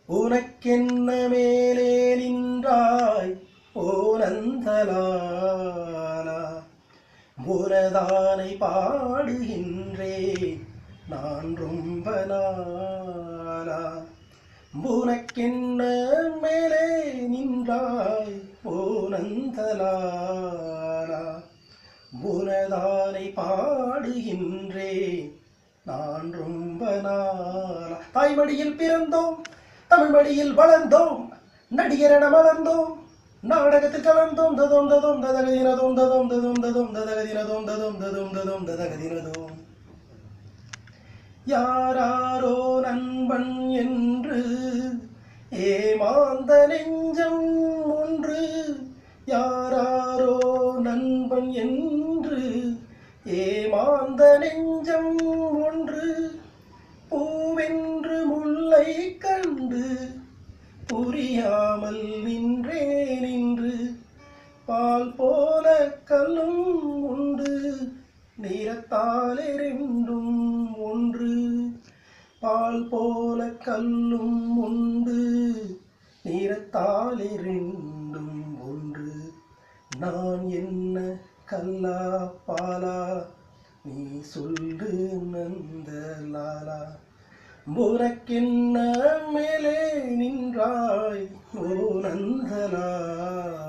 உனக்கென்ன மேலே நின்றாய் ஓ நந்தலாலா, உனதானை பாடுகின்றே நான் ரொம்ப நாளா. உனக்கென்ன மேலே நின்றாய் ஓ நந்தலாலா, உனதானை பாடுகின்றே நான் ரொம்ப நாளா. தாய்மடியில் பிறந்தோம், தமிழ் மடியில் வளர்ந்தோம், நடிகரென மலர்ந்தோம், நாடகத்தில் கலந்தோம். ததோம் ததோம் ததகதினதோம் ததோம் ததோம் ததோம் ததகதினதோம் ததோம் ததோம் ததோம் ததகதினதோம். யாராரோ நண்பன் என்று ஏமாந்த நெஞ்சம் ஒன்று, யாராரோ நண்பன் என்று ஏமாந்த நெஞ்சம் ஒன்று, பூவென்று முல்லை கண்டு புரியாமல் நின்றே நின்று, பால் போல கல்லும் உண்டு நிறத்தாலே ரெண்டும் ஒன்று, பால் போல கல்லும் உண்டு நிறத்தாலே ரெண்டும் ஒன்று. நான் என்ன கல்லா பாலா நீ சொல்லு நந்தலாலா, உனக்கென்ன மேலே நின்றாய் ஓ நந்தலாலா.